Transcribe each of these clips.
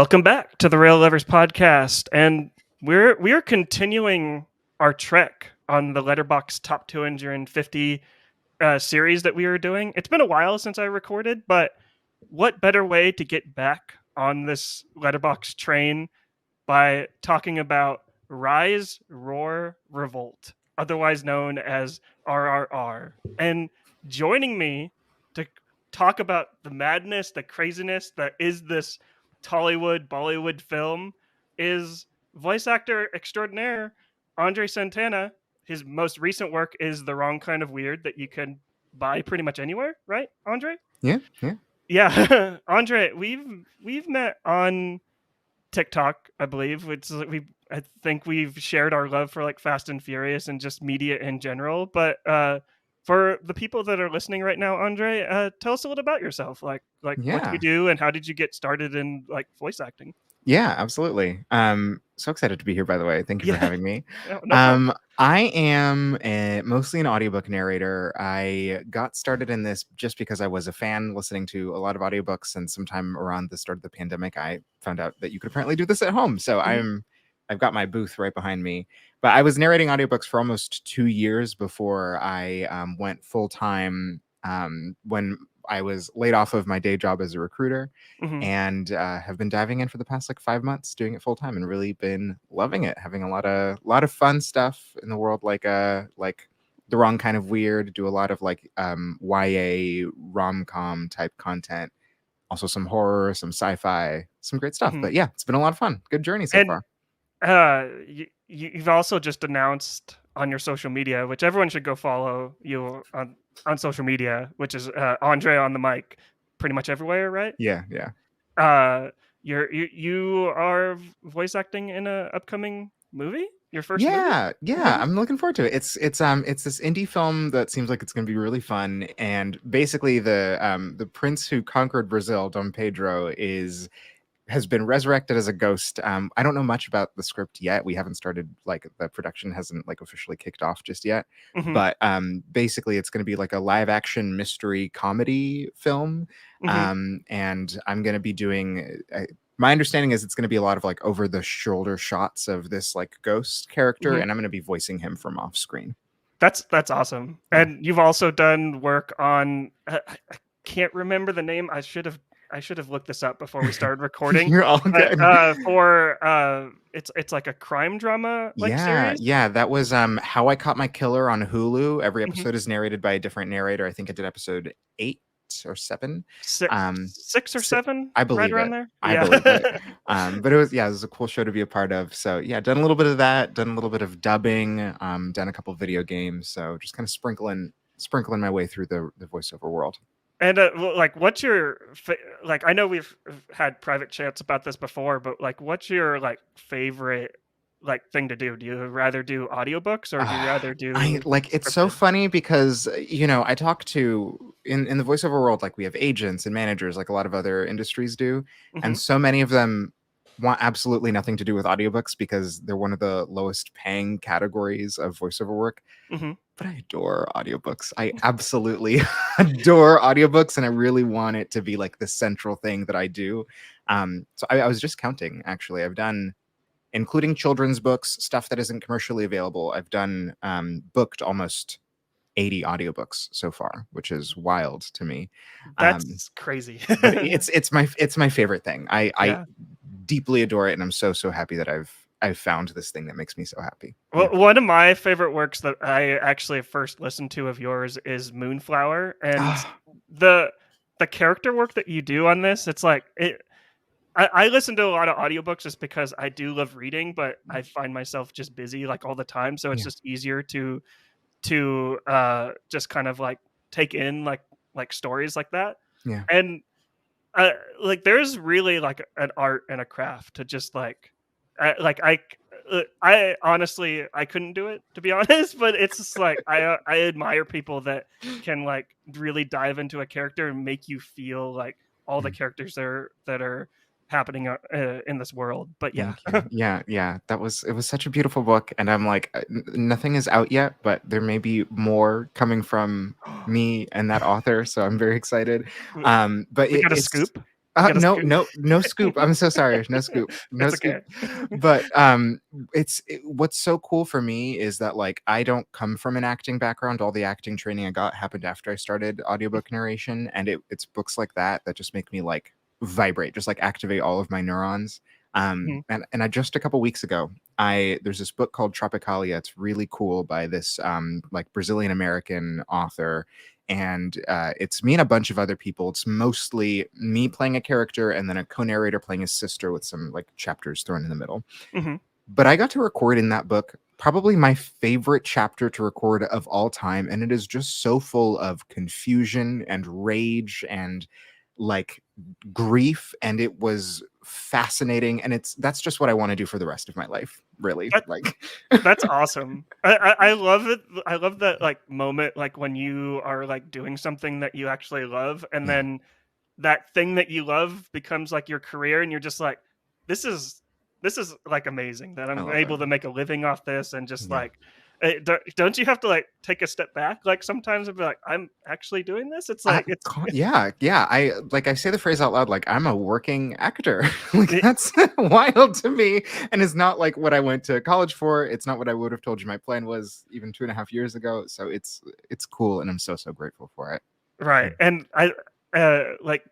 Welcome back to the Rail Lovers podcast, and we are continuing our trek on the Letterboxd Top 250 series that we were doing. It's been a while since I recorded, but what better way to get back on this Letterboxd train by talking about Rise, Roar, Revolt, otherwise known as RRR. And joining me to talk about the madness, the craziness that is this Tollywood, Bollywood film is voice actor extraordinaire André Santana. His most recent work is The Wrong Kind of Weird that you can buy pretty much anywhere, right, Andre? Yeah, yeah. Yeah, Andre, we've met on TikTok, I believe. I think we've shared our love for like Fast and Furious and just media in general. But for the people that are listening right now, Andre, tell us a little about yourself. Like what do you Yeah. do and how did you get started in like voice acting? Yeah, absolutely. So excited to be here, by the way. Thank you for Yeah, having me. no problem. I am mostly an audiobook narrator. I got started in this just because I was a fan listening to a lot of audiobooks, and sometime around the start of the pandemic, I found out that you could apparently do this at home. So Mhm. I've got my booth right behind me. But I was narrating audiobooks for almost 2 years before I went full time when I was laid off of my day job as a recruiter, Mhm. and have been diving in for the past like 5 months, doing it full time, and really been loving it. Having a lot of fun stuff in the world, like The Wrong Kind of Weird. Do a lot of like YA rom-com type content. Also some horror, some sci-fi, some great stuff. Mhm. But yeah, it's been a lot of fun. Good journey so And far. you've also just announced on your social media, which everyone should go follow you on social media, which is Andre on the mic, pretty much everywhere, right? Yeah, yeah. Uh, you are voice acting in a upcoming movie? Your first movie? Yeah, yeah, I'm looking forward to it. It's this indie film that seems like it's gonna be really fun. And basically the prince who conquered Brazil, Dom Pedro, has been resurrected as a ghost. I don't know much about the script yet. We haven't started, like, the production hasn't like officially kicked off just yet. Mhm, But basically it's gonna be like a live action mystery comedy film. mhm, And I'm gonna be doing my understanding is it's going to be a lot of like over the shoulder shots of this like ghost character, mhm. and I'm going to be voicing him from off screen. That's awesome. Yeah. And you've also done work on I can't remember the name. I should have looked this up before we started recording. You're all But good. it's like a crime drama like Yeah, series. yeah, that was How I Caught My Killer on Hulu. Every Mhm. episode is narrated by a different narrator. I think I did episode 8 or 7. Um Six or si- seven, I right believe around it. there. I Yeah. believe it. But it was a cool show to be a part of. So yeah, done a little bit of that, done a little bit of dubbing, done a couple of video games. So just kind of sprinkling my way through the voiceover world. And like, what's your like? I know we've had private chats about this before, but like, what's your like favorite like thing to do? Do you rather do audiobooks or do you rather I do like it's so scripted? funny because I talk to in the voiceover world, like we have agents and managers like a lot of other industries do, Hmm. and so many of them want absolutely nothing to do with audiobooks because they're one of the lowest paying categories of voiceover work. Hmm. But I adore audiobooks. I absolutely adore audiobooks, and I really want it to be like the central thing that I do. So I was just counting, actually. I've done, including children's books, stuff that isn't commercially available. I've done booked almost 80 audiobooks so far, which is wild to me. Um, That's crazy. but it's my favorite thing. I Yeah. deeply adore it, and I'm so happy that I've found this thing that makes me so happy. Well, Yeah. one of my favorite works that I actually first listened to of yours is Moonflower, and Ah, the the character work that you do on this, it's like it. I listen to a lot of audiobooks just because I do love reading, but I find myself just busy like all the time, so it's yeah, just easier to just kind of like take in like stories like that. yeah. And like there's really like an art and a craft to just like I honestly I couldn't do it to be honest, but it's just like I admire people that can like really dive into a character and make you feel like all the Mm. characters that are happening in this world. But yeah. Thank you. Yeah, yeah. It was such a beautiful book, and I'm like, nothing is out yet, but there may be more coming from me and that author, so I'm very excited. we But we got a it's scoop. Get a No, scoop? no scoop. I'm so sorry. No scoop. No It's scoop. okay. But what's so cool for me is that like I don't come from an acting background. All the acting training I got happened after I started audiobook narration, and it's books like that that just make me like vibrate, just like activate all of my neurons. Mhm, And I just a couple weeks ago, I there's this book called Tropicalia. It's really cool by this like Brazilian American author, and it's me and a bunch of other people. It's mostly me playing a character and then a co-narrator playing his sister with some like chapters thrown in the middle. mhm. But I got to record in that book probably my favorite chapter to record of all time, and it is just so full of confusion and rage and like grief, and it was fascinating, and that's just what I want to do for the rest of my life, really. That Like that's awesome. I love it. I love that like moment, like when you are like doing something that you actually love, and yeah. then that thing that you love becomes like your career, and you're just like, this is this is like amazing that I I'm love it. able to make a living off this, and just Yeah. like, don't you have to like take a step back like sometimes and be like, I'm actually doing this? It's like it's Yeah, yeah. I say the phrase out loud, like I'm a working actor. Like it, that's wild to me, and it's not like what I went to college for. It's not what I would have told you my plan was even 2.5 years ago. So it's cool, and I'm so grateful for it. right. Mm. And I like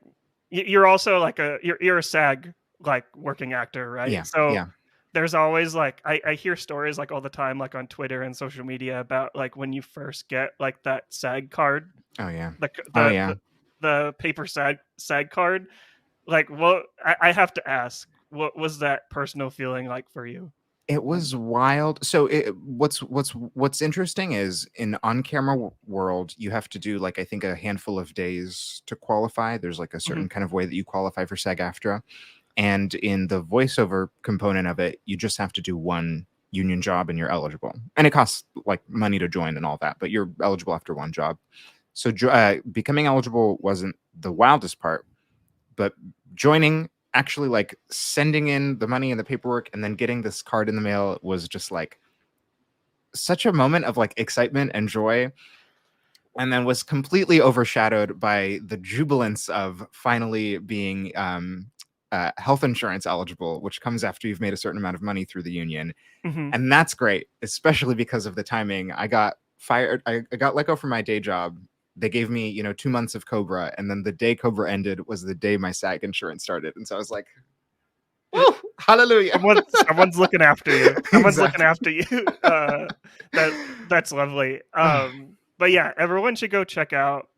you're also like you're a SAG like working actor, right? Yeah, So yeah. there's always like I hear stories like all the time like on Twitter and social media about like when you first get like that SAG card, Oh yeah. the Oh the yeah. the, the paper SAG card. Like what I have to ask, what was that personal feeling like for you? It was wild. So what's interesting is in on-camera world, you have to do like I think a handful of days to qualify. There's like a Mhm, certain kind of way that you qualify for SAG-AFTRA. And in the voiceover component of it, you just have to do one union job and you're eligible. And it costs like money to join and all that, but you're eligible after one job. So becoming eligible wasn't the wildest part, but joining, actually like sending in the money and the paperwork and then getting this card in the mail was just like such a moment of like excitement and joy, and then was completely overshadowed by the jubilance of finally being health insurance eligible, which comes after you've made a certain amount of money through the union. mhm. And that's great, especially because of the timing. I got fired. I got let go from my day job. They gave me, 2 months of Cobra. And then the day Cobra ended was the day my SAG insurance started. And so I was like, Eh, woo, hallelujah. someone's looking after you. Someone's looking Exactly. after you. That that's lovely. But yeah, everyone should go check out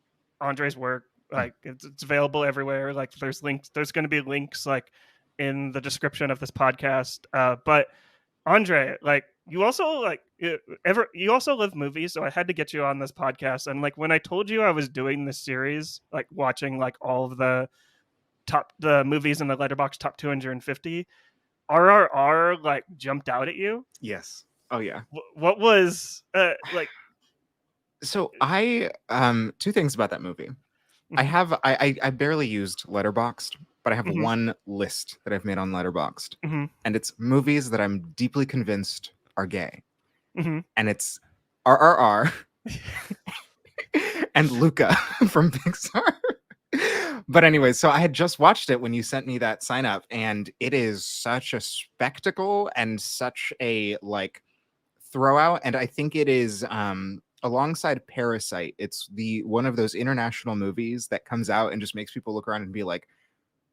Andre's work. Yeah. Like it's available everywhere. Like there's links. There's going to be links like in the description of this podcast. But Andre, like you also like you also love movies, so I had to get you on this podcast. And like when I told you I was doing this series, like watching like all of the movies in the Letterboxd top 250, RRR like jumped out at you. Yes. Oh, yeah. What was like? So two things about that movie. I Mhm, have I barely used Letterboxd, but I have mhm, one list that I've made on Letterboxd, mhm, and it's movies that I'm deeply convinced are gay, mhm. and it's RRR and Luca from Pixar. But anyway, so I had just watched it when you sent me that sign up, and it is such a spectacle and such a like throwout. And I think it is alongside Parasite, it's the one of those international movies that comes out and just makes people look around and be like,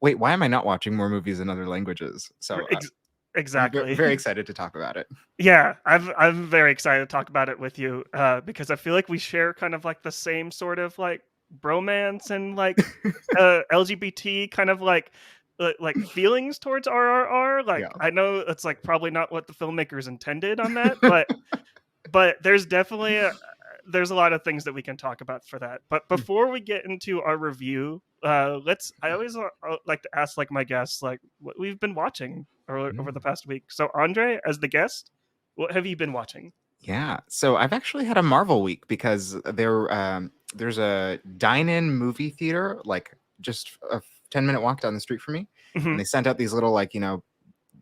wait, why am I not watching more movies in other languages? So Ex- I'm exactly. very excited to talk about it. Yeah, I'm very excited to talk about it with you because I feel like we share kind of like the same sort of like bromance and like LGBT kind of like feelings towards RRR. Like Yeah. I know it's like probably not what the filmmakers intended on that, but there's definitely there's a lot of things that we can talk about for that. But before we get into our review, let's. I always like to ask like my guests like what we've been watching over the Mm. past week. So Andre, as the guest, what have you been watching? Yeah. So I've actually had a Marvel week because there's a dine-in movie theater like just a 10-minute walk down the street from me, Hmm. and they sent out these little like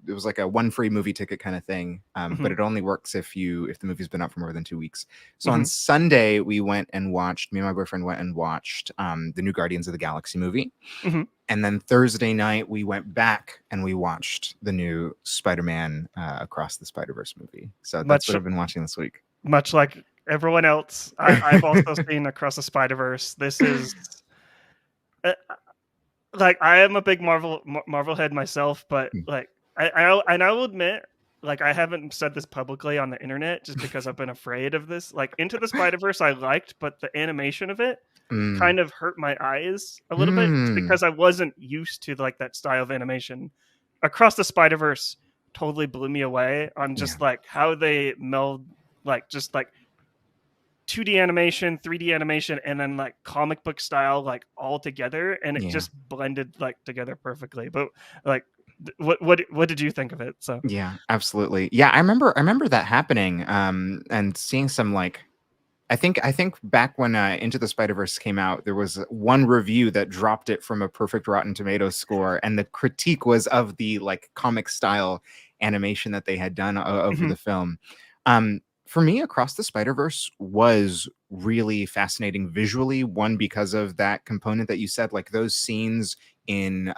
it was like a one free movie ticket kind of thing, Hmm. but it only works if the movie's been out for more than 2 weeks. So on Hmm. Sunday me and my boyfriend went and watched the new Guardians of the Galaxy movie, Hmm. And then Thursday night we went back and we watched the new Spider-Man Across the Spider-Verse movie. So that's Much what I've been watching this week. much like everyone else, I've also seen Across the Spider-Verse. This is uh, like I am a big Marvel head myself, but like I will admit, like I haven't said this publicly on the internet just because I've been afraid of this. Like Into the Spider-Verse I liked, but the animation of it Mm. kind of hurt my eyes a little bit just Mm. because I wasn't used to like that style of animation. Across the Spider-Verse totally blew me away on Yeah. just like how they meld like just like 2D animation, 3D animation, and then like comic book style, like all together, and it Yeah. just blended like together perfectly. But like, what did you think of it? So, Yeah, absolutely. Yeah, I remember that happening and seeing some like I think back when Into the Spider-Verse came out, there was one review that dropped it from a perfect Rotten Tomatoes score, and the critique was of the like comic style animation that they had done over mhm. the film. For me, Across the Spider-Verse was really fascinating visually. One, because of that component that you said, like those scenes in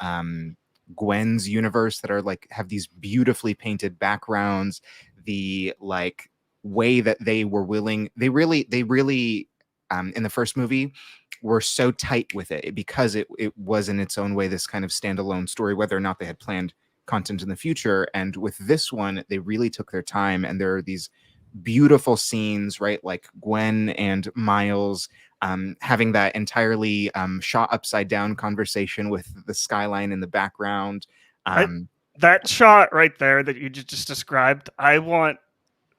Gwen's universe that are like have these beautifully painted backgrounds, the like way that they really in the first movie were so tight with it because it was in its own way this kind of standalone story, whether or not they had planned content in the future. And with this one, they really took their time, and there are these beautiful scenes, right? Like Gwen and Miles having that entirely shot upside down conversation with the skyline in the background. I Um, that shot right there that you just described, I want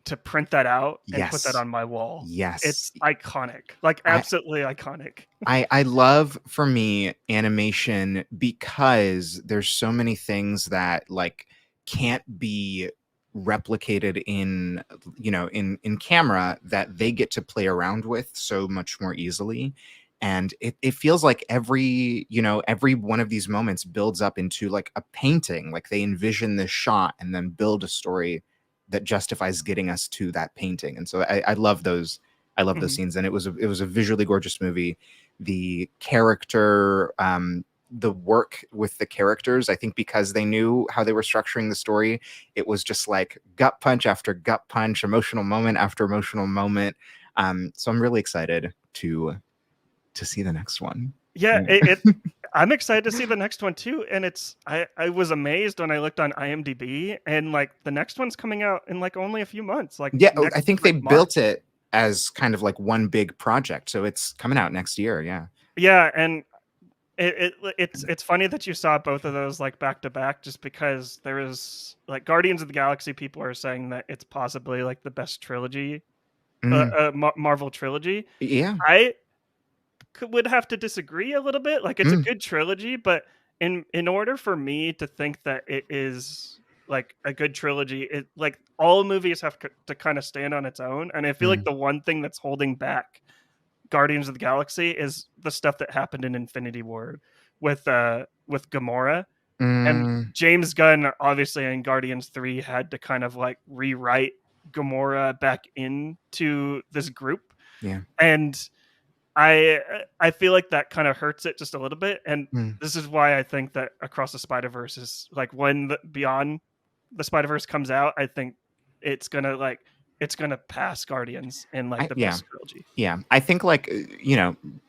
to print that out and put that yes, on my wall. yes. It's iconic, like I, absolutely iconic. I love, for me, animation because there's so many things that like can't be replicated in in camera that they get to play around with so much more easily. And it feels like every one of these moments builds up into like a painting. Like they envision this shot and then build a story that justifies getting us to that painting. And so I love those. I love those Mhm. scenes, and it was a visually gorgeous movie. The character the work with the characters, I think, because they knew how they were structuring the story, it was just like gut punch after gut punch, emotional moment after emotional moment. So I'm really excited to see the next one. Yeah, Yeah. it I'm excited to see the next one too, and it's I was amazed when I looked on IMDb, and like the next one's coming out in like only a few months, like Yeah, I next think they like March. built it as kind of like one big project, so it's coming out next year. Yeah. Yeah, and it's funny that you saw both of those like back to back, just because there is like Guardians of the Galaxy. People are saying that it's possibly like the best trilogy, Mm, Marvel trilogy. yeah. I would have to disagree a little bit. Like it's a Mm, good trilogy, but in order for me to think that it is like a good trilogy, it like all movies have to kind of stand on its own. And I feel like mm, the one thing that's holding back Guardians of the Galaxy is the stuff that happened in Infinity War with Gamora. And mm, James Gunn obviously in Guardians 3 had to kind of like rewrite Gamora back into this group. yeah. And I feel like that kind of hurts it just a little bit, and Mm. this is why I think that Across the Spider-Verse is like when Beyond the Spider-Verse comes out, I think it's gonna like it's gonna pass Guardians in like the Yeah. best trilogy. Yeah, I think like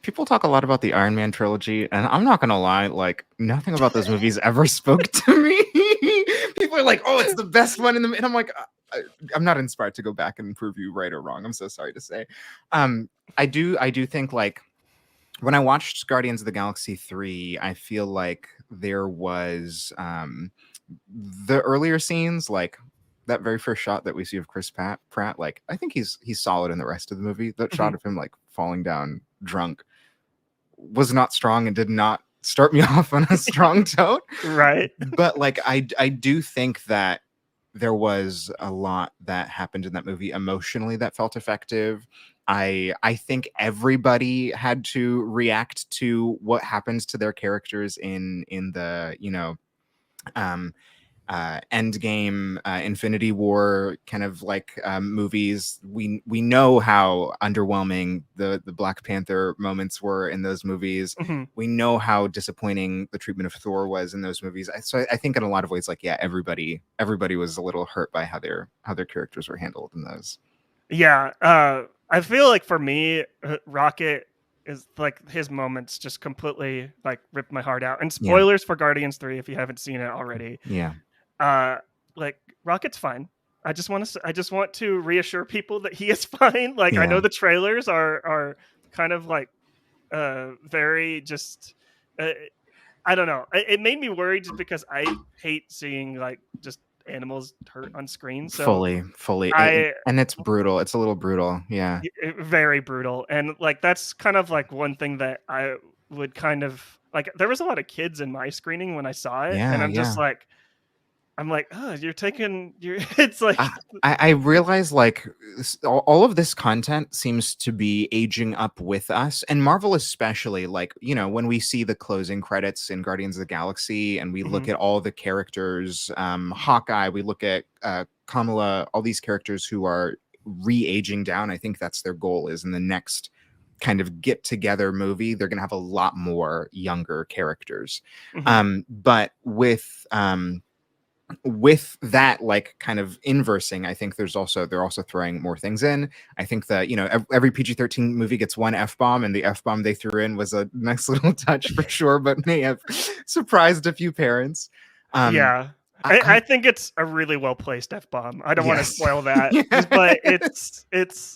people talk a lot about the Iron Man trilogy, and I'm not gonna lie, like nothing about those movies ever spoke to me. People are like, "Oh, it's the best one in the," and I'm like, I'm not inspired to go back and prove you right or wrong. I'm so sorry to say. I do think like when I watched Guardians of the Galaxy 3, I feel like there was the earlier scenes, like that very first shot that we see of Pratt, like I think he's solid in the rest of the movie. That shot Mhm. of him like falling down drunk was not strong and did not start me off on a strong tone. Right. But like I do think that there was a lot that happened in that movie emotionally that felt effective. I think everybody had to react to what happens to their characters in the um Endgame, Infinity War kind of like movies. We know how underwhelming the Black Panther moments were in those movies. Mhm. We know how disappointing the treatment of Thor was in those movies. So I think in a lot of ways, like yeah, everybody was a little hurt by how their characters were handled in those. Yeah, I feel like for me, Rocket is like his moments just completely like ripped my heart out. And Yeah, spoilers for Guardians 3 if you haven't seen it already. yeah, Uh like Rocket's fine. I just want to reassure people that he is fine. Like I know yeah. the trailers are kind of like very just uh, I don't know. It made me worried just because I hate seeing like just animals hurt on screen. So Fully, I and it's brutal. It's a little brutal. Yeah, very brutal. And like that's kind of like one thing that I would kind of like there was a lot of kids in my screening when I saw it and yeah, I'm just yeah. like oh, you're taking you're it's like I realize like all of this content seems to be aging up with us, and Marvel especially. Like when we see the closing credits in Guardians of the Galaxy, and we look Mhm, at all the characters, Hawkeye, we look at Kamala, all these characters who are re-aging down. I think that's their goal is in the next kind of get together movie they're going to have a lot more younger characters, mhm. but with that like kind of inversing, I think they're also throwing more things in. I think that every PG-13 movie gets one f-bomb, and the f-bomb they threw in was a nice little touch for sure, but may have surprised a few parents. um Yeah. I I think it's a really well placed F bomb. I don't want to yes. spoil that. Yeah. Just but it's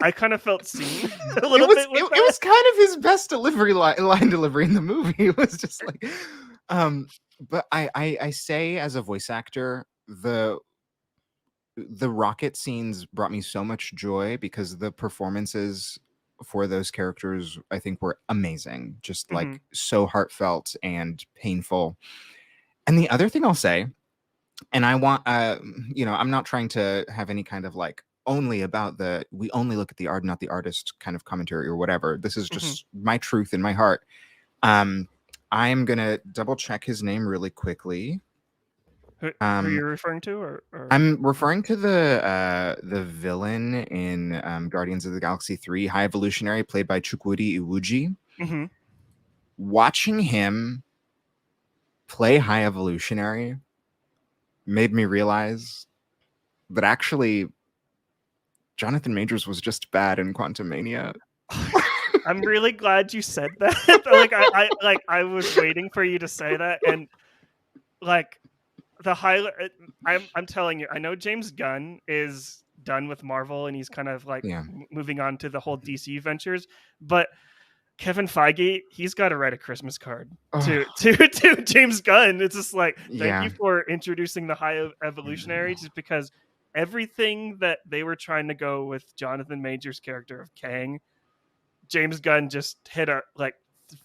I kind of felt seen a it little was bit it, with it that. was kind of his best line delivery in the movie. It was just like but I say as a voice actor, the rocket scenes brought me so much joy because the performances for those characters I think were amazing, just Mhm, like so heartfelt and painful. And the other thing I'll say, and I want I'm not trying to have any kind of like only about the we only look at the art not the artist kind of commentary or whatever. This is mhm. just my truth in my heart. um I'm gonna double check his name really quickly. Who um you're referring to or I'm referring to the villain in Guardians of the Galaxy 3, High Evolutionary, played by Chukwudi Iwuji. Mhm. Watching him play High Evolutionary made me realize that actually Jonathan Majors was just bad in Quantum Mania. I'm really glad you said that. Like I was waiting for you to say that and like the highlight I'm telling you, I know James Gunn is done with Marvel and he's kind of like Yeah. moving on to the whole DC ventures, but Kevin Feige, he's got to write a Christmas card Oh, to James Gunn. It's just like, thank yeah. you for introducing the High Evolutionary, just because everything that they were trying to go with Jonathan Majors' character of Kang, James Gunn just hit a like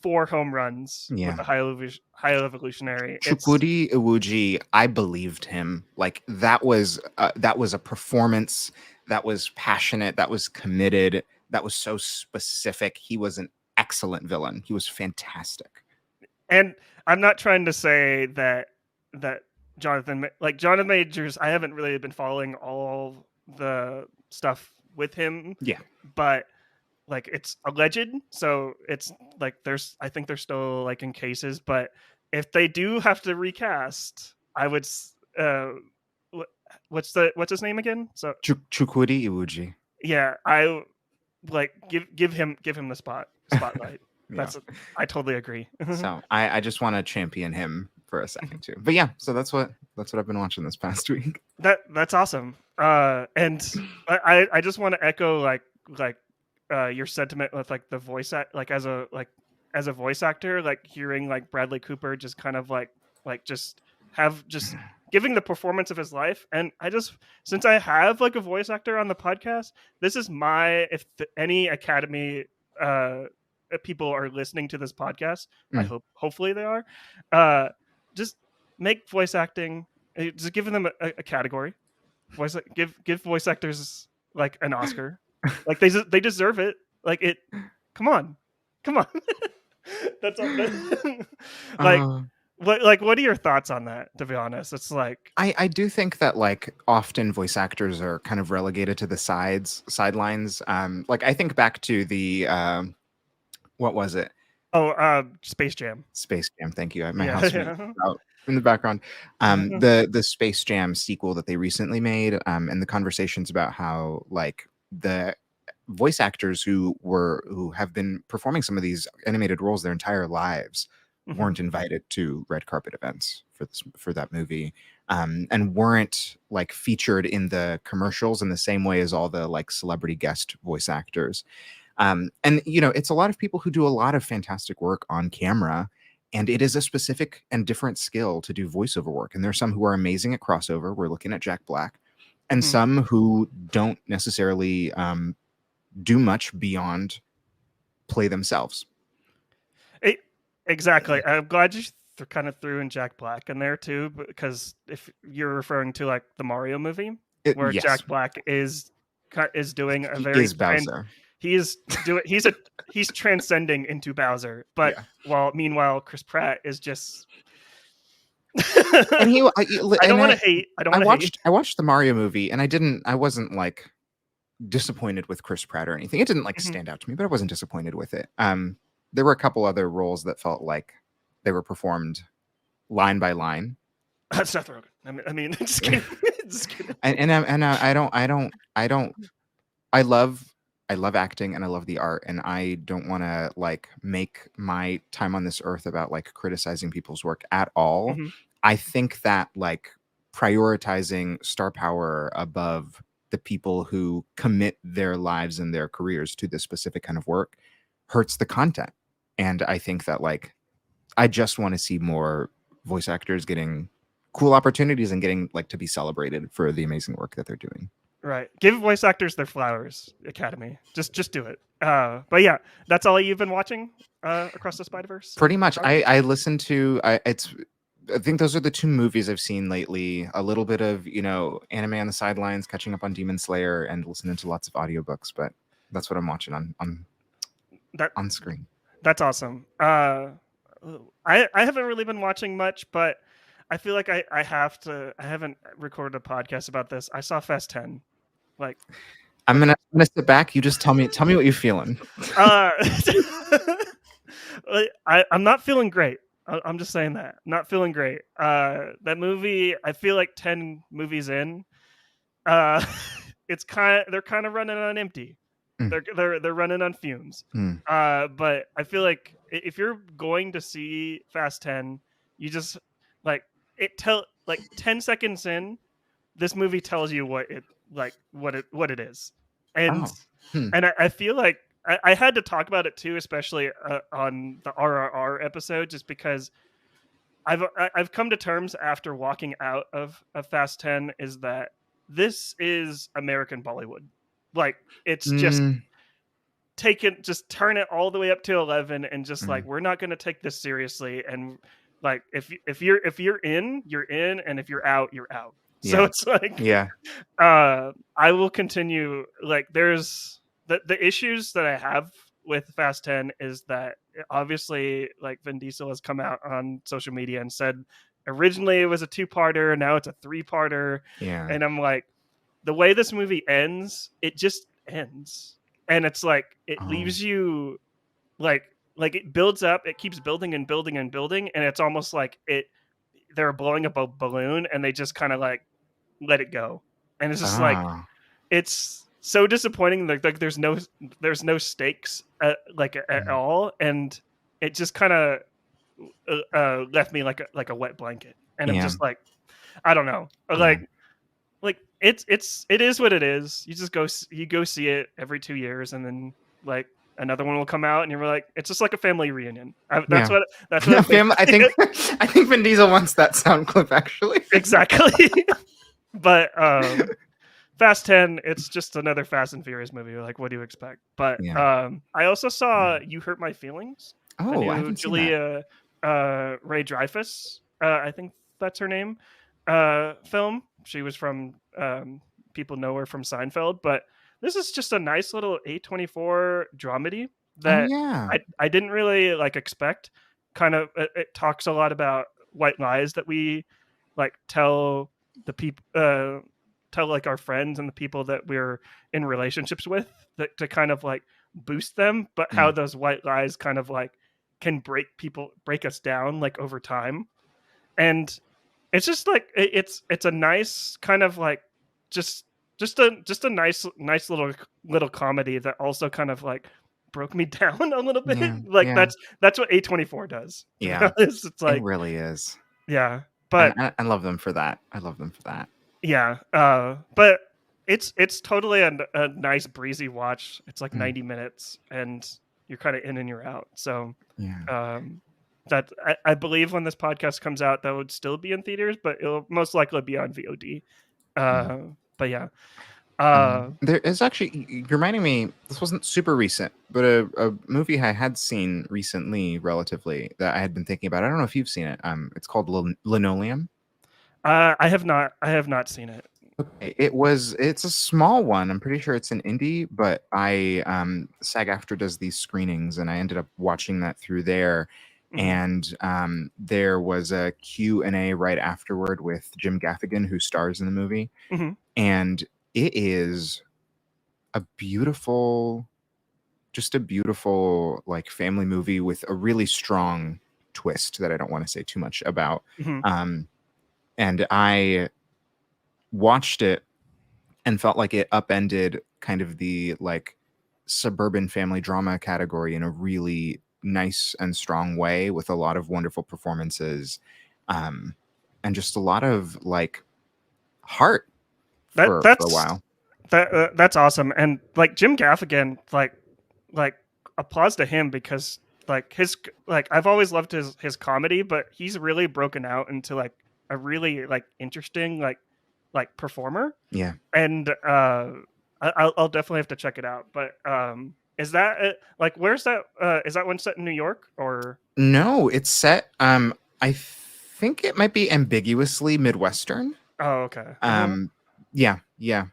4 home runs with Yeah. the High Evolutionary. It's Chukwudi Iwuji, I believed him. Like that was a performance that was passionate, that was committed, that was so specific. He was an excellent villain. He was fantastic. and I'm not trying to say that Jonathan Majors. I haven't really been following all the stuff with him, Yeah. but like it's alleged, so it's like I think they're still like in cases, but if they do have to recast, I would what's his name again? So Chukwudi Iwuji. yeah, I like give him the spotlight. Yeah. That's I totally agree. So I just want to champion him for a second too. But yeah, so that's what I've been watching this past week. That's awesome. And I just want to echo like your sentiment with like the voice act like as a voice actor, like hearing like Bradley Cooper just kind of like just giving the performance of his life. And I just since I have like a voice actor on the podcast, this is my if any Academy people are listening to this podcast, I Mm. hopefully they are. Uh, just make voice acting just giving them a category. Give voice actors like an Oscar. Like they deserve it. Like come on, come on. That's all. Like Uh, what are your thoughts on that? To be honest, it's like, I do think that like often voice actors are kind of relegated to the sidelines. Like I think back to the what was it? oh, Space Jam. Space Jam. Thank you. My Yeah, housemate yeah. out in the background. The Space Jam sequel that they recently made, and the conversations about how like the voice actors who have been performing some of these animated roles their entire lives Mhm. weren't invited to red carpet events for that movie, and weren't like featured in the commercials in the same way as all the like celebrity guest voice actors. And you know, it's a lot of people who do a lot of fantastic work on camera, and it is a specific and different skill to do voiceover work. And there's some who are amazing at crossover. We're looking at Jack Black, and Mhm. some who don't necessarily do much beyond play themselves. It, exactly. I'm glad you kind of threw in Jack Black in there too, because if you're referring to like the Mario movie, where Yes, Jack Black is doing a he very is Bowser. he is doing he's transcending into Bowser, but Yeah, meanwhile Chris Pratt is just and he I don't and want to hate. I don't want to hate. I watched the Mario movie, and I wasn't like disappointed with Chris Pratt or anything. It didn't like Mhm. stand out to me, but I wasn't disappointed with it. There were a couple other roles that felt like they were performed line by line, Seth Rogen. I mean, just kidding. Just kidding. I don't. I love I love acting and I love the art, and I don't want to like make my time on this earth about like criticizing people's work at all. Mhm. I think that like prioritizing star power above the people who commit their lives and their careers to this specific kind of work hurts the content. And I think that like I just want to see more voice actors getting cool opportunities and getting like to be celebrated for the amazing work that they're doing. Right. Give voice actors their flowers, Academy. Just do it. But yeah, that's all you've been watching across the Spider-Verse Pretty much. project? I listen to I think those are the two movies I've seen lately. A little bit of, you know, anime on the sidelines, catching up on Demon Slayer, and listening to lots of audiobooks, but that's what I'm watching That on screen. that's awesome. I haven't really been watching much, but I feel like I have to. I haven't recorded a podcast about this. I saw Fast 10 like I'm gonna sit back. You just tell me what you're feeling. uh I'm not feeling great. I'm just saying that. Not feeling great. That movie, I feel like 10 movies in, uh they're kind of running on empty. Mm, They're running on fumes. mm. But I feel like if you're going to see Fast 10, you just like like 10 seconds in, this movie tells you what it is. And Oh. Hmm. I feel like I had to talk about it too, especially on the RRR episode, just because I've come to terms after walking out of Fast 10 is that this is American Bollywood. Like it's Mm, just turn it all the way up to 11 and just like mm. we're not going to take this seriously, and like if you're in, you're in, and if you're out, you're out. So Yeah. it's like Yeah. I will continue. Like there's the issues that I have with Fast 10 is that obviously like Vin Diesel has come out on social media and said originally it was a two-parter, now it's a three-parter, Yeah. and I'm like, the way this movie ends, it just ends, and it's like it Oh. leaves you like it builds up, it keeps building and building and building, and it's almost like they're blowing up a balloon and they just kind of like let it go, and it's just like Ah. it's so disappointing. Like there's no stakes at Mm. all, and it just kind of left me like a wet blanket, and I'm Yeah. just like I don't know, Yeah. like it is what it is. You just you go see it every 2 years, and then like another one will come out, and you're like, it's just like a family reunion. Yeah. That's what it Family, basically is. I think Vin Diesel wants that sound clip actually. Exactly. But Fast 10, it's just another Fast and Furious movie. Like, what do you expect? But Yeah. I also saw Mm. You Hurt My Feelings, the Oh, I new haven't seen that. Julia Ray Dreyfus, I think that's her name, film. She was from people know her from Seinfeld, but this is just a nice little A24 dramedy Oh that yeah. I didn't really like expect. Kind of, it talks a lot about white lies that we like tell the people, tell like our friends and the people that we're in relationships with, that to kind of like boost them, but how Mm. those white lies kind of like can break us down like over time. And it's just like it's a nice kind of like just just a nice little comedy that also kind of like broke me down a little bit. Yeah, Like yeah, that's what A24 does, to be yeah. honest. It's It like, really is, yeah, and but I love them for that. I love them for that. yeah, but it's totally a nice breezy watch. It's like Mm, 90 minutes and you're kind of in and you're out. So yeah. um that I believe when this podcast comes out that would still be in theaters, but it'll most likely be on VOD. Mm. But yeah. Uh There is actually, you're reminding me, this wasn't super recent, but a movie I had seen recently, relatively, that I had been thinking about. I don't know if you've seen it. It's called Linoleum. I have not seen it. It's a small one. I'm pretty sure it's an indie, but I SAG-AFTRA does these screenings, and I ended up watching that through there. Mhm. And there was a Q&A right afterward with Jim Gaffigan, who stars in the movie. Mhm. And it is a beautiful, just a beautiful like family movie with a really strong twist that I don't want to say too much about. Mhm. Um, and I watched it and felt like it upended kind of the like suburban family drama category in a really nice and strong way, with a lot of wonderful performances, um, and just a lot of like heart That for a that's while. that's awesome. And like Jim Gaffigan, like applause to him because like like I've always loved his comedy, but he's really broken out into like a really like interesting like performer. Yeah. And I'll definitely have to check it out. But is that like where's that? Is that one set in New York or? No, it's set. I think it might be ambiguously Midwestern. Oh, okay. Um, yeah, yeah,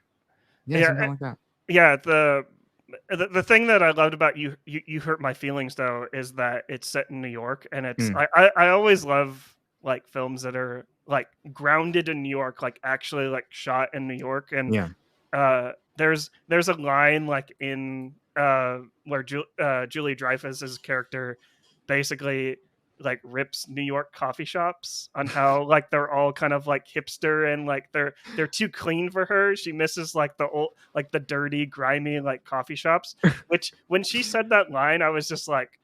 yeah, Yeah, something like that. yeah. The thing that I loved about you hurt my feelings though is that it's set in New York, and it's Mm, I always love like films that are like grounded in New York, like actually like shot in New York. And yeah. there's a line like in where Julie Dreyfus's character basically like rips New York coffee shops on how like they're all kind of like hipster and like they're too clean for her. She misses like the old like the dirty, grimy like coffee shops. Which when she said that line, I was just like,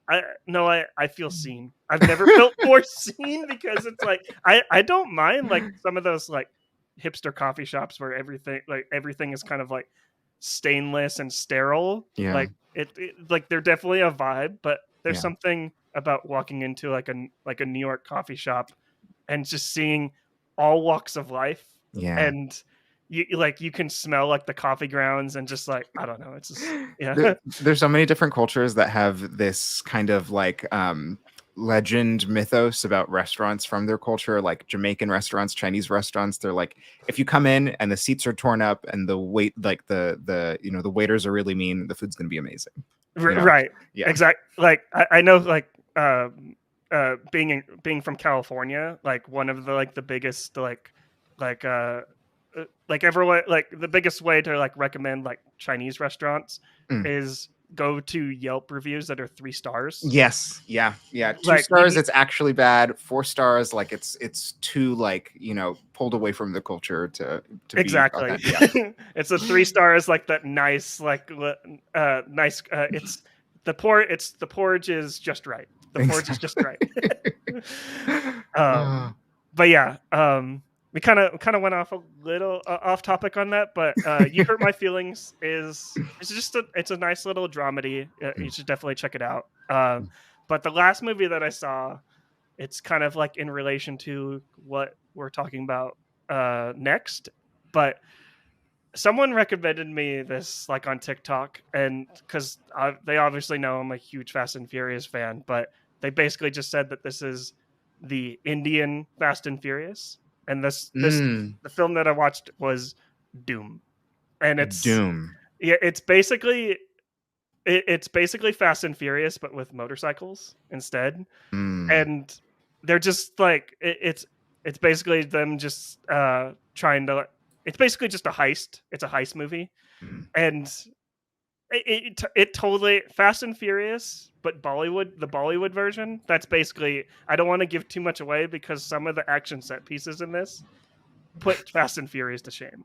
I feel seen. I've never felt more seen because it's like I don't mind like some of those like hipster coffee shops where everything is kind of like stainless and sterile. Yeah, Like like they're definitely a vibe, but there's yeah, something about walking into like a New York coffee shop and just seeing all walks of life, yeah. and like you can smell like the coffee grounds and just like I don't know, it's just yeah. There's so many different cultures that have this kind of like legend mythos about restaurants from their culture, like Jamaican restaurants, Chinese restaurants. They're like, if you come in and the seats are torn up and the wait, like the the waiters are really mean, the food's gonna be amazing. You know? Right. Yeah. Exact. Like I know like being from California, like one of the like the biggest like like everyone like the biggest way to like recommend like Chinese restaurants Mm. is go to Yelp reviews that are 3 stars. Yes. Yeah. Yeah. Two Like stars, it's actually bad. 4 stars, like it's too like, pulled away from the culture to be exactly. authentic. Yeah. It's a 3 stars like that nice like nice it's the porridge is just right. The porridge is just Exactly. right. um Ah, but yeah, we kind of went off a little off topic on that, but you hurt my feelings is it's just it's a nice little dramedy. You mm, should definitely check it out. mm, But the last movie that I saw, it's kind of like in relation to what we're talking about next, but someone recommended me this like on TikTok, and because they obviously know I'm a huge Fast and Furious fan, but they basically just said that this is the Indian Fast and Furious, and this mm. the film that I watched was Doom, and it's Doom. yeah, it's basically Fast and Furious but with motorcycles instead, Mm. and they're just like it's basically them just trying to. It's basically just a heist. It's a heist movie, Mm. and it totally Fast and Furious, but the Bollywood version. That's basically. I don't want to give too much away because some of the action set pieces in this put Fast and Furious to shame,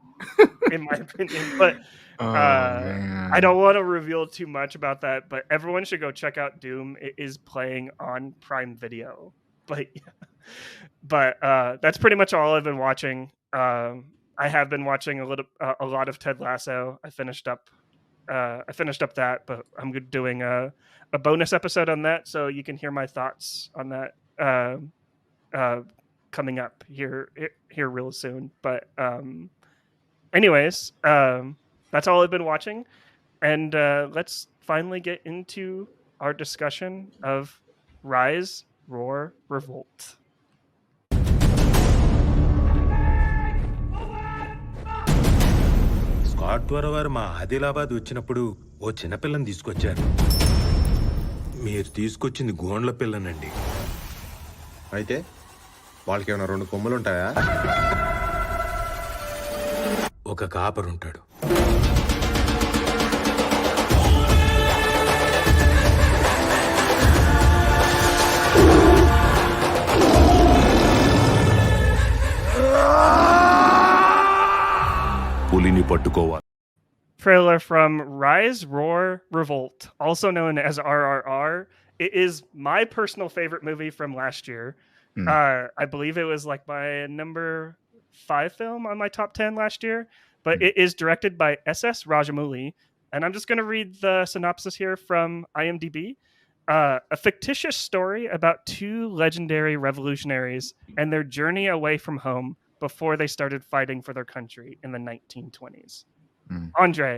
in my opinion. But Oh uh, I man. don't want to reveal too much about that. But everyone should go check out Doom. It is playing on Prime Video. But that's pretty much all I've been watching. I have been watching a lot of Ted Lasso. I finished up that, but I'm doing a bonus episode on that, so you can hear my thoughts on that uh, coming up here real soon. But anyways, that's all I've been watching, and let's finally get into our discussion of Rise, Roar, Revolt. Scott ద్వారా వారు మా ఆదిలాబాద్ వచ్చినప్పుడు ఓ చిన్నపిల్లని తీసుకొచ్చారు. మీరు తీసుకొచ్చింది గోండ్ల పిల్లనండి. అయితే వాళ్ళకి ఏమైనా 2 కొమ్ములు ఉంటాయా? ఒక కాపరుంటాడు. పులిని పట్టుకోవాలి. Trailer from Rise, Roar, Revolt, also known as RRR. It is my personal favorite movie from last year. Mm. I believe it was like my number 5 film on my top 10 last year, but it is directed by S.S. Rajamouli. And I'm just going to read the synopsis here from IMDb. A fictitious story about 2 legendary revolutionaries and their journey away from home before they started fighting for their country in the 1920s. Mm. Andre,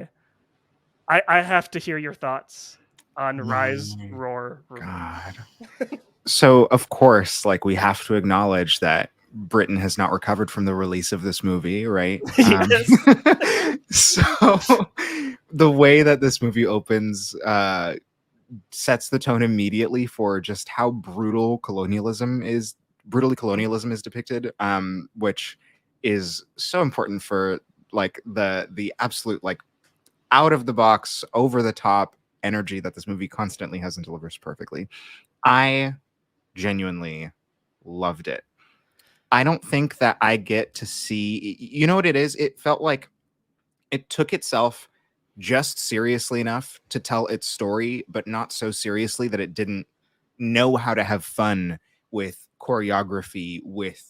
I have to hear your thoughts on Rise, My Roar, Revolt. God. So of course, like, we have to acknowledge that Britain has not recovered from the release of this movie, right? Yes. So the way that this movie opens sets the tone immediately for just how brutally colonialism is depicted, which is so important for like the absolute, like, out of the box, over the top energy that this movie constantly has and delivers perfectly. I genuinely loved it. I don't think that I get to see, you know what it is? It felt like it took itself just seriously enough to tell its story, but not so seriously that it didn't know how to have fun with choreography, with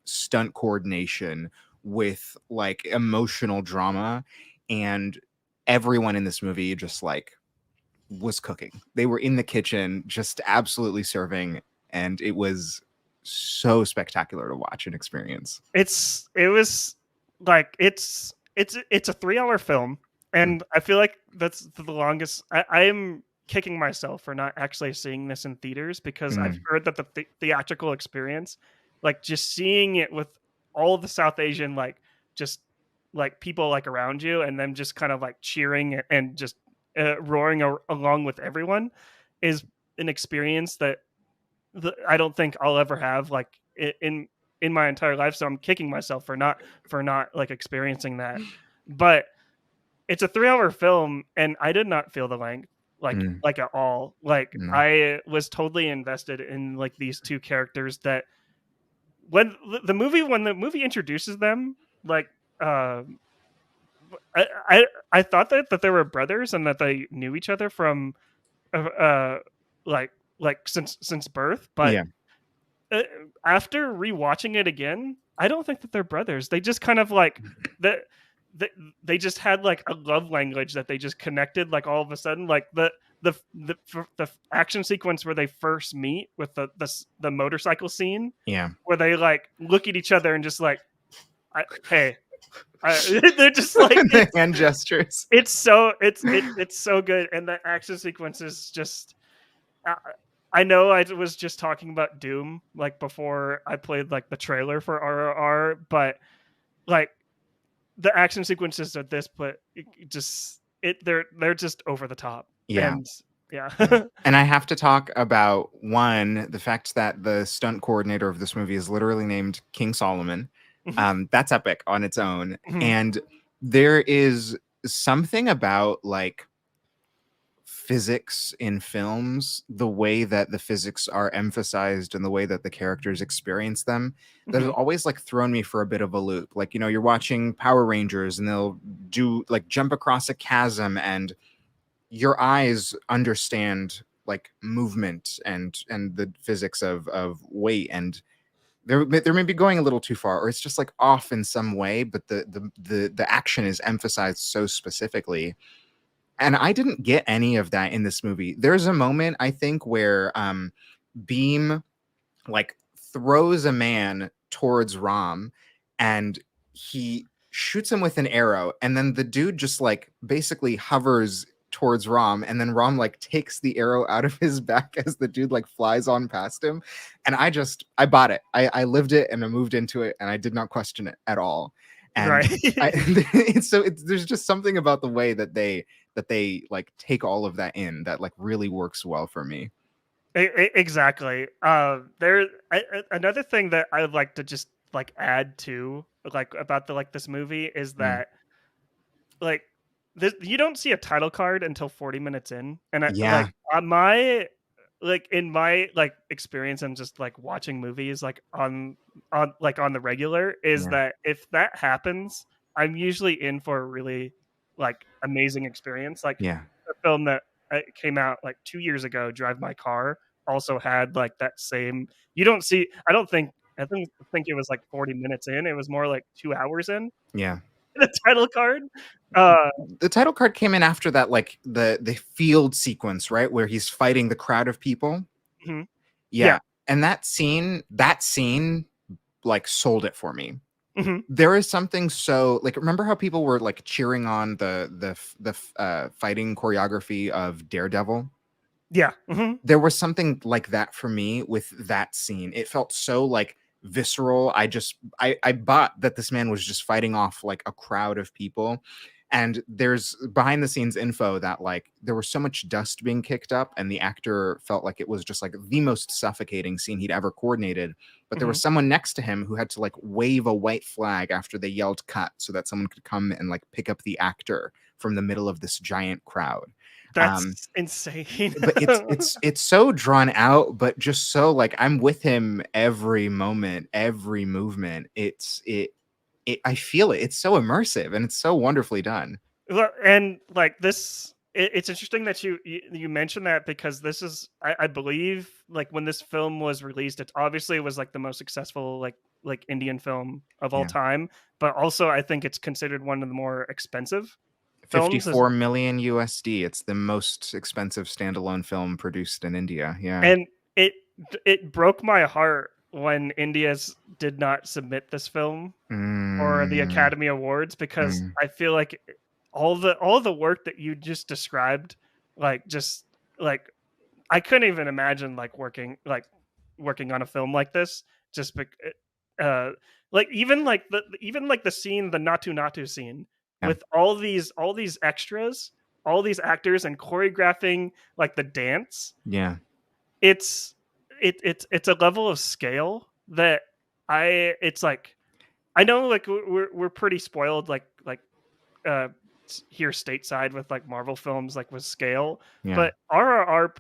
stunt coordination, with like emotional drama. And everyone in this movie just like was cooking. They were in the kitchen just absolutely serving, and it was so spectacular to watch and experience. It was like it's a 3-hour film, and I feel like that's the longest. I am kicking myself for not actually seeing this in theaters, because I've heard that the theatrical experience, like just seeing it with all of the South Asian, like just like people like around you, and them just kind of like cheering and just roaring along with everyone, is an experience that I don't think I'll ever have like in my entire life. So I'm kicking myself for not like experiencing that. But it's a 3-hour film, and I did not feel the length like at all. Like No. I was totally invested in like these 2 characters that when the movie introduces them, like I thought that they were brothers and that they knew each other from like since birth, but Yeah. After rewatching it again, I don't think that they're brothers. They just kind of like that. They just had like a love language that they just connected. Like all of a sudden, like the action sequence where they first meet with the motorcycle scene. Yeah. Where they like look at each other and just like, hey, they're just like the hand gestures. It's so good, and the action sequence is just. I know I was just talking about Doom like before I played like the trailer for RRR, but like the action sequences of this, but they're just over the top. Yeah. And Yeah. And I have to talk about the fact that the stunt coordinator of this movie is literally named King Solomon. Mhm, That's epic on its own. mhm, And there is something about like physics in films, the way that the physics are emphasized and the way that the characters experience them, that has mhm, always like thrown me for a bit of a loop. Like, you're watching Power Rangers and they'll do like jump across a chasm, and your eyes understand like movement and the physics of weight, and they're maybe going a little too far, or it's just like off in some way, but the action is emphasized so specifically, and I didn't get any of that in this movie. There's a moment, I think, where Beam like throws a man towards Rom, and he shoots him with an arrow, and then the dude just like basically hovers towards Rom, and then Rom like takes the arrow out of his back as the dude like flies on past him. And I bought it. I lived it and I moved into it, and I did not question it at all. And right. there's just something about the way that they like take all of that in that like really works well for me. Exactly. Another thing that I would like to just like add to like about this movie is Mm. that like you don't see a title card until 40 minutes in, and Yeah, on my in my experience and just like watching movies like on the regular is yeah, that if that happens, I'm usually in for a really like amazing experience. Like yeah. a film that came out like 2 years ago, Drive My Car, also had like that same. You don't see. I think it was like 40 minutes in. It was more like 2 hours in Yeah. the title card. Uh, The title card came in after that, like the field sequence, right, where he's fighting the crowd of people. mhm. Yeah. Yeah, and that scene like sold it for me. Mhm. There is something so like, remember how people were like cheering on the fighting choreography of Daredevil? Yeah. Mhm. There was something like that for me with that scene. It felt so like visceral. I bought that this man was just fighting off like a crowd of people. And there's behind the scenes info that like there was so much dust being kicked up, and the actor felt like it was just like the most suffocating scene he'd ever coordinated. But there was Mhm. someone next to him who had to like wave a white flag after they yelled cut so that someone could come and like pick up the actor from the middle of this giant crowd. Um, That's insane. but it's so drawn out, but just so like I'm with him every moment, every movement. I feel it. It's so immersive and it's so wonderfully done. Well, and like it's interesting that you mentioned that because this is I believe like when this film was released, it obviously was like the most successful like Indian film of all Yeah. time, but also I think it's considered one of the more expensive films as 54 million USD. It's the most expensive standalone film produced in India. Yeah. and it it broke my heart when did not submit this film for the Mm, Academy Awards because mm, I feel like all the work that you just described, just like I couldn't even imagine working on a film like this. Just uh, like even like the scene, the Natu Natu scene, yeah. with all these extras, all these actors, and choreographing like the dance. Yeah. It's it's a level of scale that it's like I know like we're pretty spoiled uh here stateside with like Marvel films like with scale, Yeah. but RRR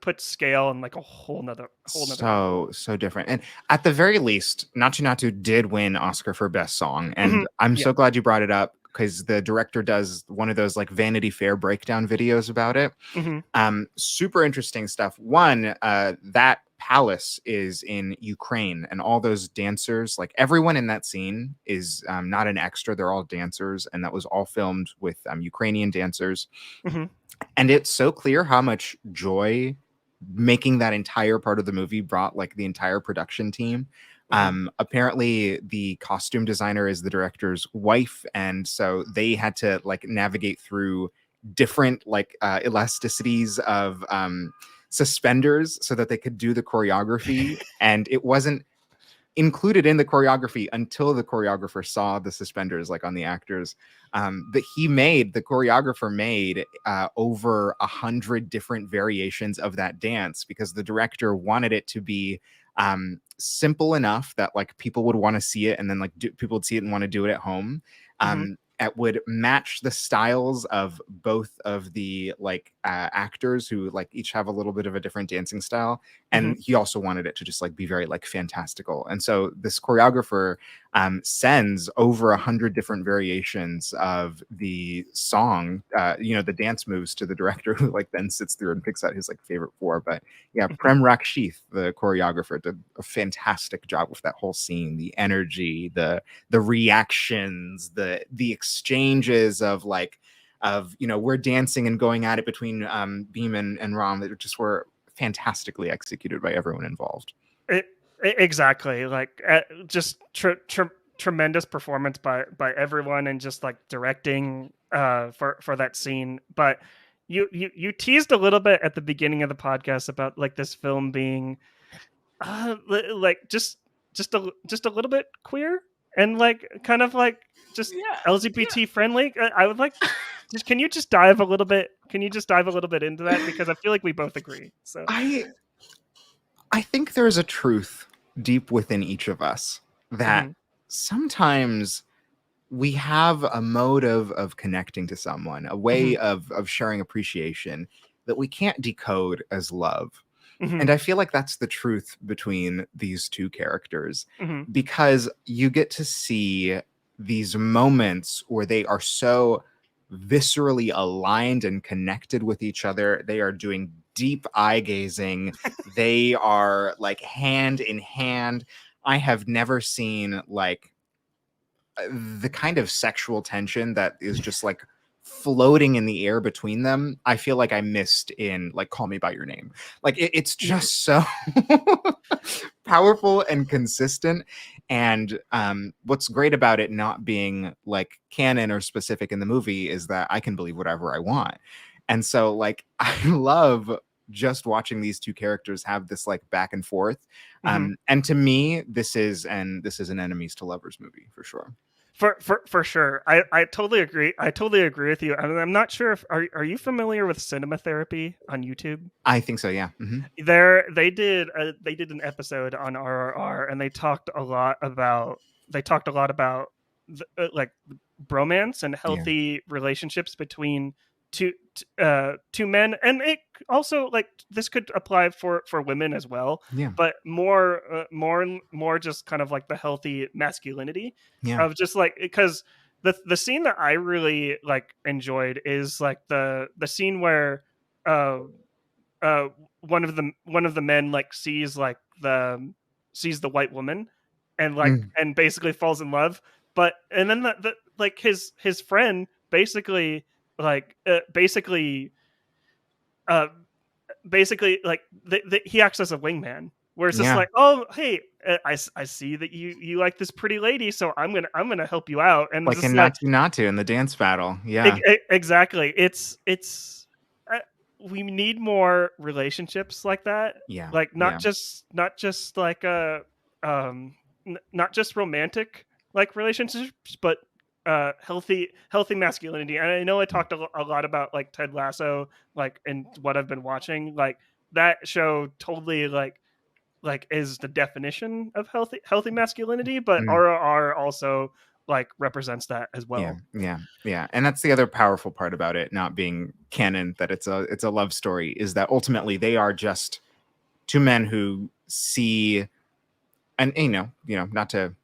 puts scale in like a whole nother So level. so different, and at the very least Natu Natu did win Oscar for best song, and Mhm. I'm Yeah. so glad you brought it up because the director does one of those like Vanity Fair breakdown videos about it. Mhm. Super interesting stuff. One, that palace is in Ukraine, and all those dancers, like everyone in that scene is not an extra, they're all dancers, and that was all filmed with Ukrainian dancers. Mhm. And it's so clear how much joy making that entire part of the movie brought like the entire production team. Mhm. Apparently the costume designer is the director's wife, and so they had to like navigate through different like elasticities of suspenders so that they could do the choreography, and it wasn't included in the choreography until the choreographer saw the suspenders like on the actors. That the choreographer made over 100 different variations of that dance because the director wanted it to be simple enough that like people would want to see it, and then like people would see it and want to do it at home. It would match the styles of both of the like actors who like each have a little bit of a different dancing style, and he also wanted it to just like be very like fantastical. And so this choreographer sends over 100 different variations of the song, the dance moves to the director, who like then sits through and picks out his like favorite 4. But yeah, Prem Rakshith, the choreographer, did a fantastic job with that whole scene, the energy, the reactions, the exchanges of we're dancing and going at it between Beam and Ram, that just were fantastically executed by everyone involved. Exactly, like just tremendous performance by everyone, and just like directing for that scene. But you teased a little bit at the beginning of the podcast about like this film being like just a little bit queer, and like kind of like just LGBT friendly. I would like can you just dive a little bit into that, because I feel like we both agree. So I think there's a truth deep within each of us that sometimes we have a mode of connecting to someone, a way of sharing appreciation that we can't decode as love. And I feel like that's the truth between these two characters, because you get to see these moments where they are so viscerally aligned and connected with each other. They are doing deep eye gazing. They are like hand in hand. I have never seen like the kind of sexual tension that is just like floating in the air between them. I feel like I missed in like Call Me by Your Name. Like it's just so powerful and consistent. And what's great about it not being like canon or specific in the movie is that I can believe whatever I want. And so like I love just watching these two characters have this like back and forth. And to me, this is an enemies to lovers movie for sure. For sure. I totally agree. I totally agree with you. I'm not sure if are you familiar with Cinema Therapy on YouTube? I think so, yeah. They did an episode on RRR, and they talked a lot about like bromance and healthy relationships between two men, and it also like this could apply for women as well, but more just kind of like the healthy masculinity of just like, because the scene that I really like enjoyed is like the scene where one of the men like sees the white woman, and like and basically falls in love, and then the like his friend basically like like he acts as a wingman, where it's just like, oh hey, I see that you like this pretty lady, so I'm gonna help you out, and like just in like Natu in the dance battle. Exactly. It's we need more relationships like that. Like not just like not just romantic like relationships, but healthy masculinity. And I know I talked a lot about like Ted Lasso, like, and what I've been watching. Like that show totally like is the definition of healthy masculinity, but RRR also like represents that as well. Yeah. And that's the other powerful part about it not being canon, that it's a love story, is that ultimately they are just two men who see, and not to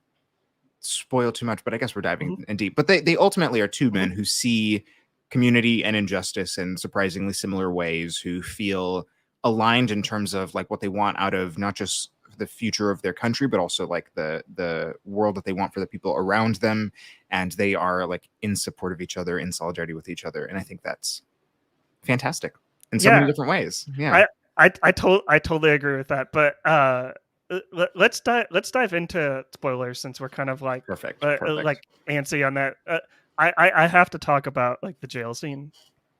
spoil too much, but I guess we're diving in deep, but they ultimately are two men who see community and injustice in surprisingly similar ways, who feel aligned in terms of like what they want out of not just the future of their country, but also like the world that they want for the people around them. And they are like in support of each other, in solidarity with each other. And I think that's fantastic in so many different ways. I totally agree with that. But let's dive into spoilers, since we're kind of like perfect. Like antsy on that. I have to talk about like the jail scene,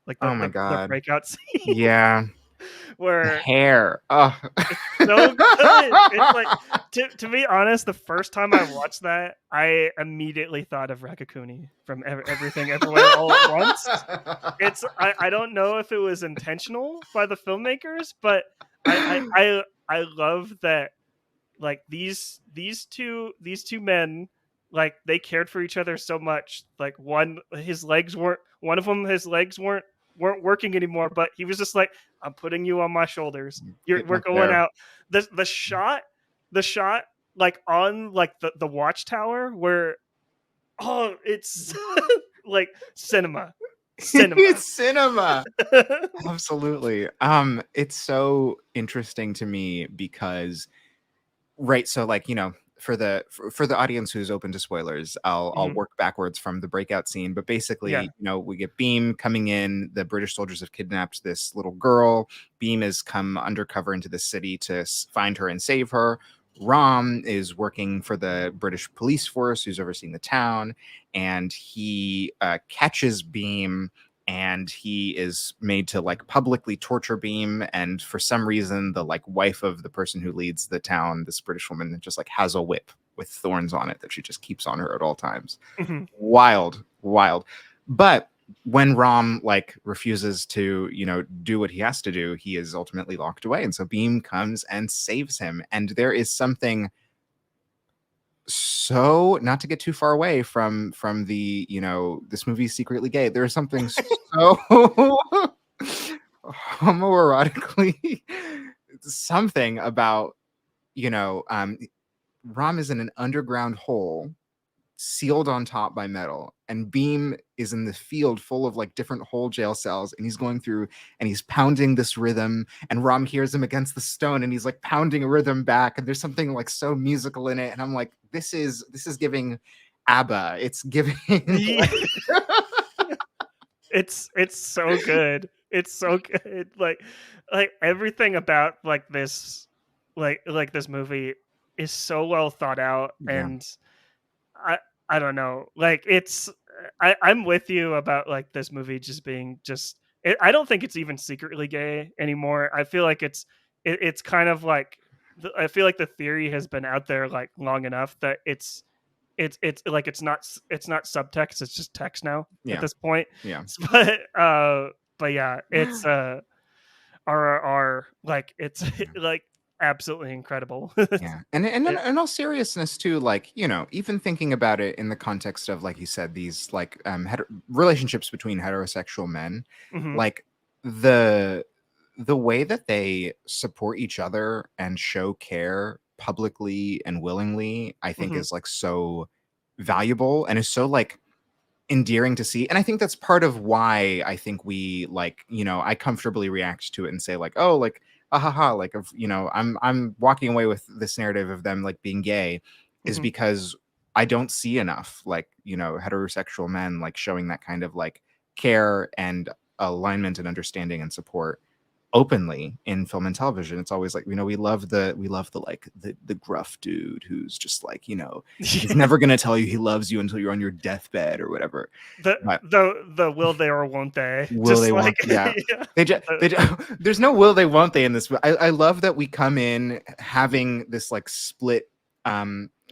like oh my the god, breakout scene. Yeah. where Hair. Oh. so good. It's like to be honest, the first time I watched that, I immediately thought of Rakakuni from Everything Everywhere All at Once. It's I don't know if it was intentional by the filmmakers, but I love that like these two men, like they cared for each other so much. Like one of them his legs weren't working anymore, but he was just like, I'm putting you on my shoulders. Getting We're up going there. out. The shot like on like the watchtower where it's like cinema. It's cinema. Absolutely. It's so interesting to me because right, so like, for the audience who's open to spoilers, I'll Mhm. work backwards from the breakout scene, but basically, Yeah. we get Beam coming in, the British soldiers have kidnapped this little girl. Beam has come undercover into the city to find her and save her. Rom is working for the British police force who's overseeing the town, and he catches Beam, and he is made to like publicly torture Beam, and for some reason the like wife of the person who leads the town, this British woman, just like has a whip with thorns on it that she just keeps on her at all times. Mhm. Wild. But when Rom like refuses to do what he has to do, he is ultimately locked away, and so Beam comes and saves him. And there is something, so not to get too far away from the this movie is secretly gay, there's something so homoerotically something about Rom is in an underground hole sealed on top by metal, and Beam is in the field full of like different whole jail cells, and he's going through and he's pounding this rhythm, and Rom hears him against the stone, and he's like pounding a rhythm back, and there's something like so musical in it, and I'm like, this is giving ABBA. It's giving Yeah. It's so good. It's so good. Like everything about like this movie is so well thought out, yeah, and I I don't know. Like I'm with you about like this movie just being I don't think it's even secretly gay anymore. I feel like it's kind of like I feel like the theory has been out there like long enough that it's like it's not subtext, it's just text now at yeah, this point. yeah. But yeah, it's RRR, like it's like absolutely incredible. Yeah. And It, in all seriousness too, like, even thinking about it in the context of, like you said, these like relationships between heterosexual men, mhm, like the way that they support each other and show care publicly and willingly, I think mhm, is like so valuable and is so like endearing to see. And I think that's part of why I think we like, I comfortably react to it and say like, oh, like, ah, ha, ha, like, of, I'm walking away with this narrative of them like being gay, is mhm. because I don't see enough like, heterosexual men like showing that kind of like care and alignment and understanding and support openly in film and television. It's always like, we love the like the gruff dude who's just like, he's never gonna tell you he loves you until you're on your deathbed or whatever. But The will they or won't they? will Just they, like want, yeah, yeah. Uh, they there's no will they, won't they in this. I love that we come in having this like split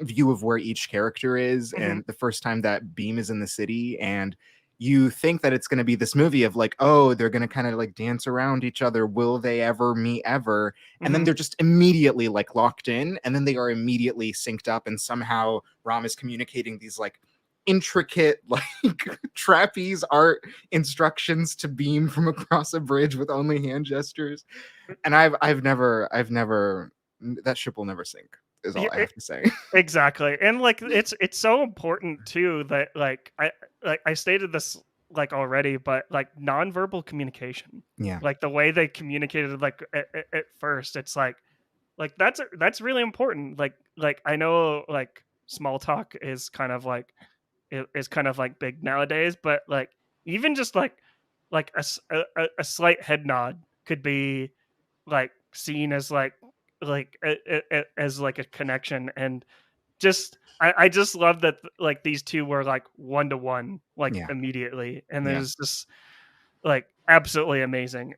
view of where each character is, mhm, and the first time that Beam is in the city, and you think that it's going to be this movie of like, oh, they're going to kind of like dance around each other, will they ever meet ever, and then mhm. they're just immediately like locked in, and then they are immediately synced up, and somehow Ram is communicating these like intricate like trapeze art instructions to Beam from across a bridge with only hand gestures. And I've never that ship will never sink, is all Yeah, I have to say. exactly. And like it's so important too that I stated this like already, but like nonverbal communication, Yeah. like the way they communicated like at first, it's like that's really important. Like I know like small talk is kind of like is kind of like big nowadays, but like even just like a slight head nod could be like seen as as like a connection. And just I just love that like these two were like one to one like Yeah. immediately, and Yeah. there's just like absolutely amazing.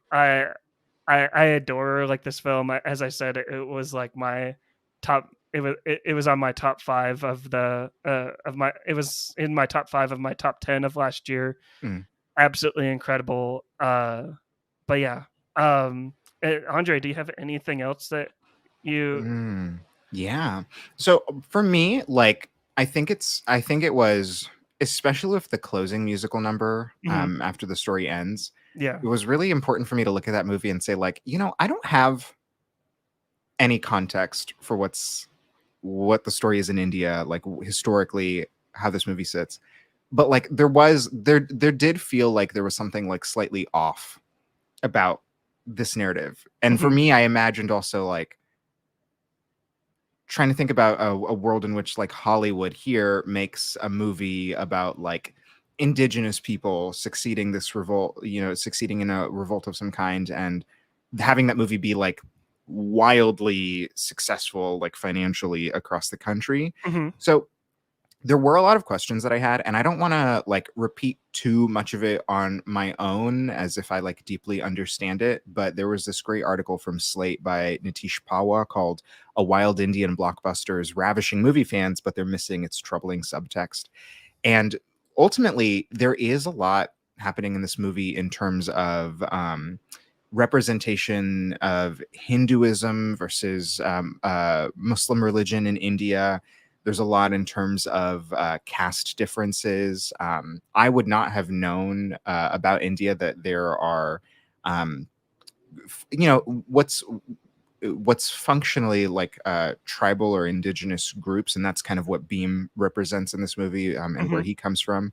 I adore like this film. As I said, it was like my top. It was on my top 5 of the of my. It was in my top 5 of my top 10 of last year. Mm. Absolutely incredible. But yeah, Andre, do you have anything else that you? Yeah. So for me, like I think it was, especially with the closing musical number Mhm. after the story ends, Yeah. it was really important for me to look at that movie and say, like, I don't have any context for what the story is in India, like historically how this movie sits. But like there did feel like there was something like slightly off about this narrative. And for Mhm. me, I imagined also like trying to think about a world in which like Hollywood here makes a movie about like indigenous people succeeding in a revolt of some kind, and having that movie be like wildly successful, like financially across the country. Mhm. So there were a lot of questions that I had, and I don't want to like repeat too much of it on my own as if I like deeply understand it. But there was this great article from Slate by Nitish Pawa called "A Wild Indian Blockbuster is Ravishing Movie Fans, but They're Missing Its Troubling Subtext." And ultimately, there is a lot happening in this movie in terms of representation of Hinduism versus Muslim religion in India. There's a lot in terms of caste differences. I would not have known about India that there are, um, what's functionally like tribal or indigenous groups, and that's kind of what Beam represents in this movie, and where Mhm. he comes from,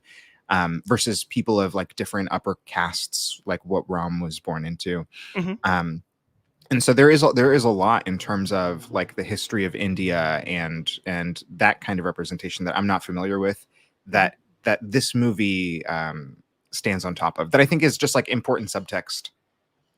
versus people of like different upper castes, like what Ram was born into. Mhm. Um, and so there is a lot in terms of like the history of India and that kind of representation that I'm not familiar with, Mhm. that this movie stands on top of, that I think is just like important subtext,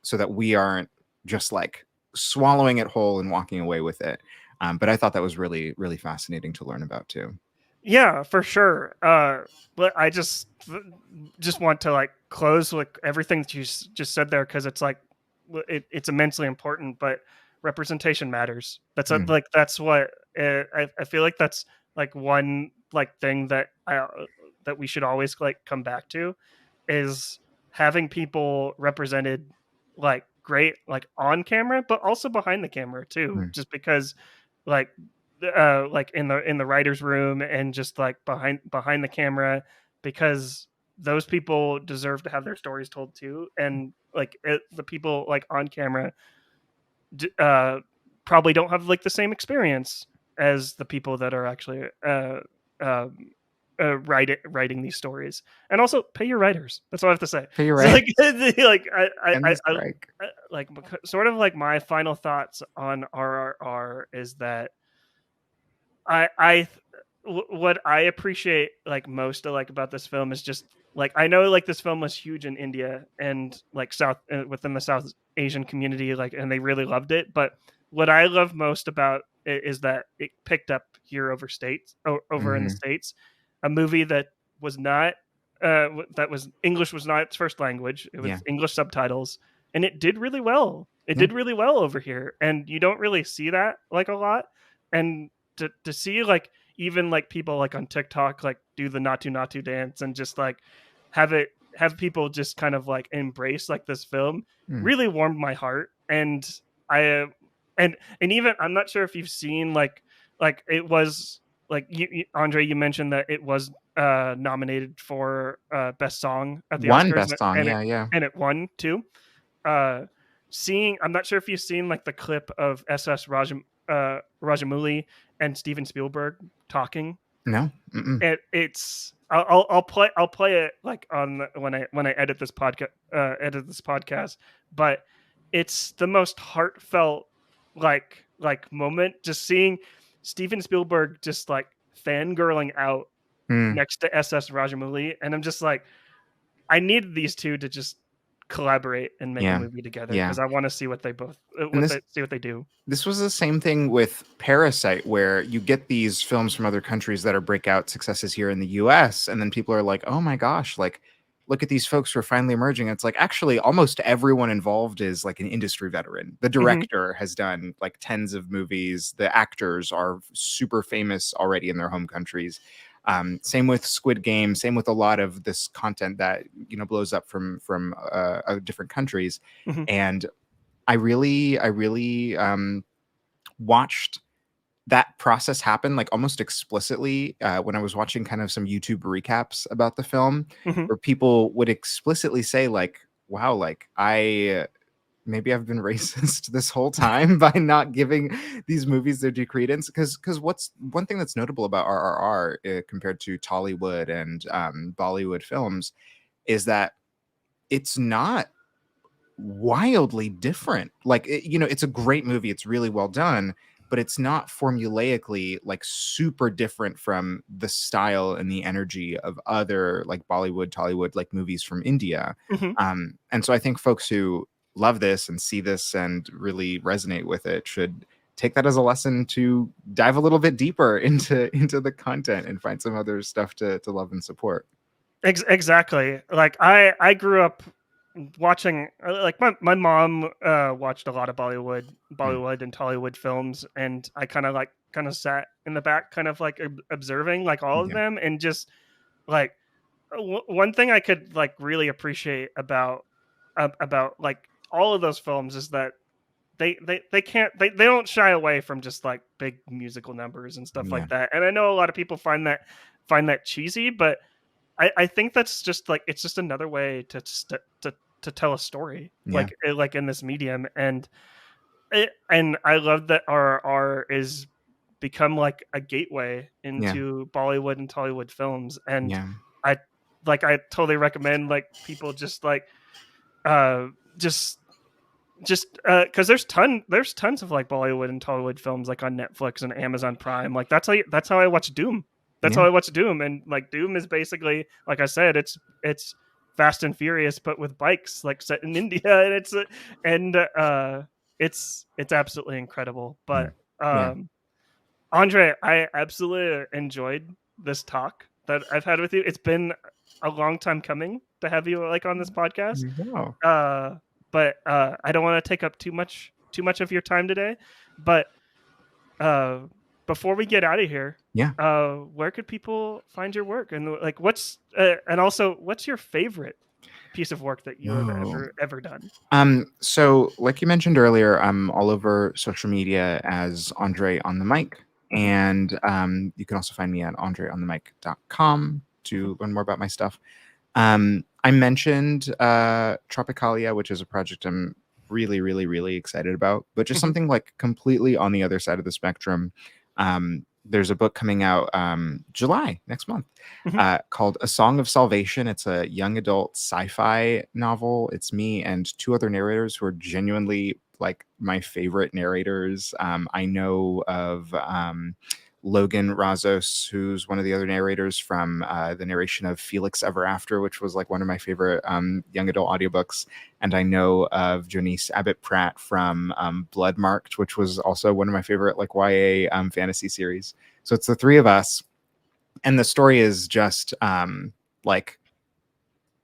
so that we aren't just like swallowing it whole and walking away with it. But I thought that was really, really fascinating to learn about too. Yeah, for sure. But I just want to like close with everything that you just said there, because it's like it's immensely important. But representation matters. Mm, Like that's what I feel like that's like one like thing that that we should always like come back to, is having people represented like great like on camera, but also behind the camera too. mm, Just because like like in the writers room and just like behind the camera, because those people deserve to have their stories told too. And like the people like on camera d- uh probably don't have like the same experience as the people that are actually um writing these stories. And also pay your writers. That's all I have to say. but you're So right. like like And the strike. like sort of like my final thoughts on RRR is that I what I appreciate like most like about this film is just like, I know like this film was huge in India and like South within the South Asian community, like, and they really loved it. But what I love most about it is that it picked up here over in the Hmm. States, a movie that was not that was English was not its first language. It Yeah. was English subtitles, and it did really well. It Yeah. did really well over here, and you don't really see that like a lot. And to see like even like people like on TikTok like do the Natu dance and just like have people just kind of like embrace like this film Mm. really warmed my heart. And I and even I'm not sure if you've seen like it was like Andre, you mentioned that it was nominated for best song at the One Oscars, best song. Yeah. Yeah. and it won too. uh Seeing, I'm not sure if you've seen like the clip of Rajamouli and Steven Spielberg talking. No. Mm-mm. It's I'll play it like on when I edit this podcast. But it's the most heartfelt like moment, just seeing Steven Spielberg just like fangirling out Mm. next to Rajamouli, and I'm just like, I need these two to just collaborate and make a Yeah. movie together, Yeah. because I want to see what they both And see what they do. this was the same thing with Parasite, where you get these films from other countries that are breakout successes here in the US, and then people are like, "Oh my gosh, like look at these folks who are finally emerging. It's like actually almost everyone involved is like an industry veteran. The director has done like tens of movies. The actors are super famous already in their home countries. Same with Squid Game. Same with a lot of this content that blows up from different countries. Mm-hmm. And I really watched that process happen like almost explicitly when I was watching kind of some YouTube recaps about the film, Mm-hmm. where people would explicitly say like, wow, like maybe I've been racist this whole time by not giving these movies their due credence. Because what's one thing that's notable about RRR compared to Tollywood and Bollywood films is that it's not wildly different. Like it's a great movie. It's really well done, but it's not formulaically like super different from the style and the energy of other like Bollywood, Tollywood like movies from India. Mm-hmm. And so I think folks who love this and see this and really resonate with it should take that as a lesson to dive a little bit deeper into the content and find some other stuff to love and support. Exactly. Like I grew up watching, like my mom watched a lot of Bollywood and Tollywood films, and I kind of sat in the back, kind of like observing like all of Yeah. them, and just like one thing I could like really appreciate about like all of those films is that they don't shy away from just like big musical numbers and stuff Yeah. like that. And I know a lot of people find that cheesy, but I think that's just like it's just another way to tell a story, Yeah. like in this medium. And I love that RRR is become like a gateway into Bollywood and Tollywood films. And Yeah. I totally recommend like people just like uh just because there's tons of like Bollywood and Tollywood films like on Netflix and Amazon Prime. Like that's how I watch Doom. That's Yeah. how I watch Doom. And like Doom is basically, like I said, it's Fast and Furious but with bikes, like set in India, and it's absolutely incredible. But Yeah. Andre, I absolutely enjoyed this talk that I've had with you. It's been a long time coming to have you like on this podcast. Wow. But I don't want to take up too much of your time today. But before we get out of here, Yeah. where could people find your work, and like what's your favorite piece of work that you have ever done? So like you mentioned earlier, I'm all over social media as Andre on the mic. Mhm. And you can also find me at andreonthemic.com to learn more about my stuff. I mentioned Tropicalia, which is a project I'm really, really, really excited about, but just Mhm. something like completely on the other side of the spectrum. There's a book coming out July next month Mhm. called A Song of Salvation. It's a young adult sci-fi novel. It's me and two other narrators who are genuinely like my favorite narrators. I know of Logan Razos, who's one of the other narrators from the narration of Felix Ever After, which was like one of my favorite young adult audiobooks. And I know of Jonice Abbott Pratt from Blood Marked, which was also one of my favorite like YA fantasy series. So it's the three of us. And the story is just like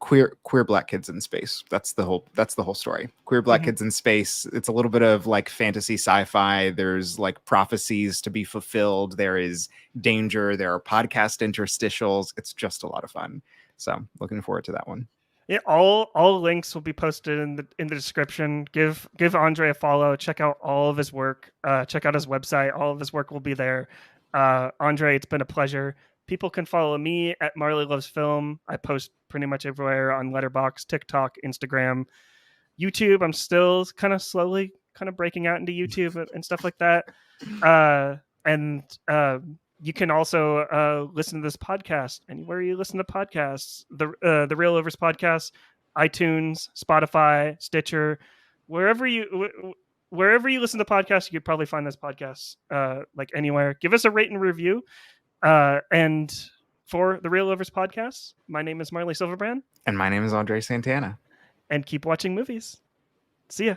queer black kids in space. That's the whole story. Queer black Mhm. kids in space. It's a little bit of like fantasy sci-fi. There's like prophecies to be fulfilled. There is danger. There are podcast interstitials. It's just a lot of fun. So looking forward to that one. Yeah, all links will be posted in the description. Give Andre a follow. Check out all of his work. Check out his website. All of his work will be there. Andre, it's been a pleasure. People can follow me at Marley Loves Film. I post pretty much everywhere on Letterboxd, TikTok, Instagram, YouTube. I'm still kind of slowly kind of breaking out into YouTube and stuff like that. And you can also listen to this podcast anywhere you listen to podcasts. The Real Overs podcast, iTunes, Spotify, Stitcher, wherever you listen to podcasts, you could probably find this podcast like anywhere. Give us a rate and review. And for the Real Overs podcast, my name is Marley Silverbrand, And my name is André Santana. and keep watching movies. See ya.